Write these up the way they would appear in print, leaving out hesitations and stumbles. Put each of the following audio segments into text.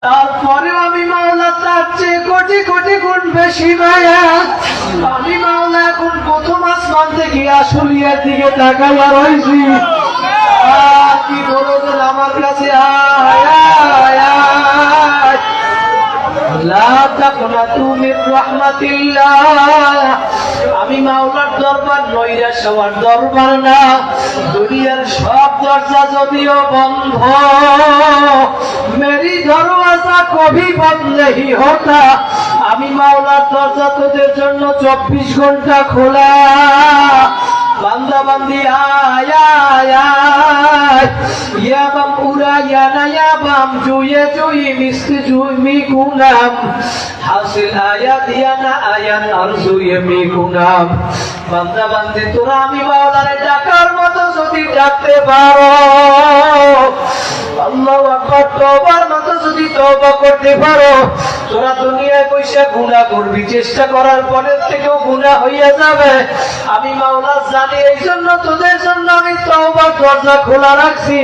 তারপরেও আমি মাওলা তার চেয়ে কোটি কোটি গুণ বেশি মায়া। আমি মাওলা এখন প্রথম আসমান থেকে আশুলিয়ার দিকে তাকাইয়া রয়েছি। কি দরদ আমার কাছে আয় আয় আয়। লা তাকনাতু মির রাহমাতিল্লাহ। আমি মাওলার দরবার নৈরাশ হওয়ার দরবার না। দুনিয়ার সব দরজা যদিও বন্ধ, মেরি দরওয়াজা কভি বন্ধ নেহি হোতা। আমি মাওলার দরজা তোদের জন্য 24 ঘন্টা খোলা। বান্দা বান্দি আয় আয় আয়। ইয়া বাম উরা ইয়া না ইয়া বাম জুয়ে জুই মিস্তি জুই মি গুনাম হাসিল আয়াত ইয়া না আয়াত আর জুয়ে মি গুনাম। বান্দা বান্দি তোরা আমি মাওলারে ডাকার মতো যদি ডাকতে পারো, আল্লাহু আকবার, তওবার মতো যদি তওবা করতে পারো, তোরা দুনিয়ায় পয়সা গুনাহ করবি, চেষ্টা করার পরের থেকেও গুনাহ হইয়া যাবে। আমি মাওলা জানি, এই জন্য তোদের জন্য আমি তওবার দরজা খোলা রাখছি।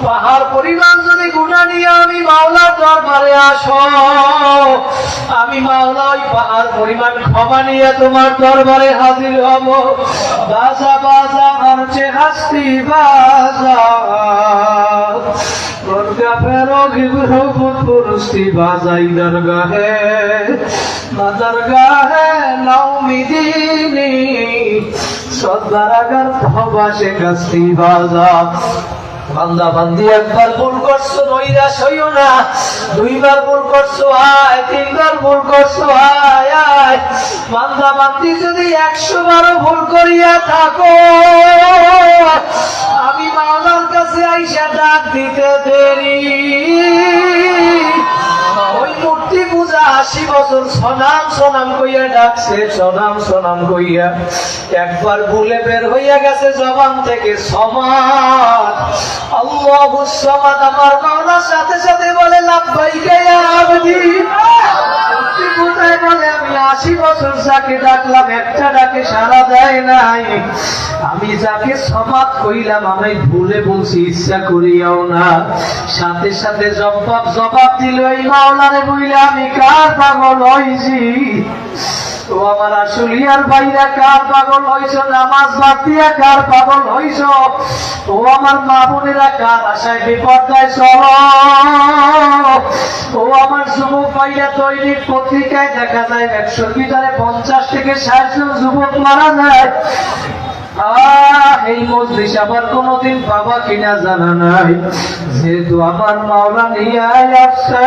পাহাড় পরিমাণ যদি গুনাহ নিয়ে আমি মাওলার দরবারে আসো, আমি মাওলা ওই পাহাড় পরিমাণ ক্ষমা নিয়ে তোমার দরবারে হাজির হব। বাজা বাজা আরচে হাসতি বাজা দরগা ফেরোগি রহমত পুরস্তি বাজাই দরগাহে দরগাহে নাউমিদিনী সদরাগার ভবাসে কাস্তি বাজা। বান্দা বান্দি একবার ভুল করছো নৈরাশ হইও না, দুইবার ভুল করছো আয়, তিনবার ভুল করছো আয় আয়। বান্দা বান্দি যদি 100 বারও ভুল করিয়া থাকো, আমি মাওলার কাছে আইসা ডাক দিতে দেরি। ওই মূর্তি পূজা 80 বছর সনাম সনাম কইয়া ডাকছে, সনাম সনাম কইয়া একবার ভুলে বের হইয়া গেছে জবান থেকে সমাদ আল্লাহুস সামাদ। আমার মাওলার সাথে সাথে বলে লাব্বাইকা ইয়া আবদি। মূর্তি পূজায় বলে আমি 80 বছর যাকে ডাকলাম একটা ডাকে সাড়া দেয় নাই। আমি যাকে সমাদ কইলাম আমি ভুলে বলছি, ইচ্ছা করিয়াও না। সাথে সাথে জবাব দিল এই মাওলারে বইলে আমি কার পাগল হইছি। ও আমার আশুলিয়ার ভাইরা কার পাগল হইছ, নামাজ বাদ দিয়া কার পাগল হইছ, ও আমার মা বোনেরা কার আশায় বিপর্যয় চলো। ও আমার যুবক ভাইরা, দৈনিক পত্রিকায় দেখা যায় 100-র ভিতরে 50 থেকে 60 জন যুবক মারা যায়। এই মজলিস আবার কোনদিন পাবা কিনা জানা নাই, যেহেতু আমার মাওলা নিয়ে আসছে।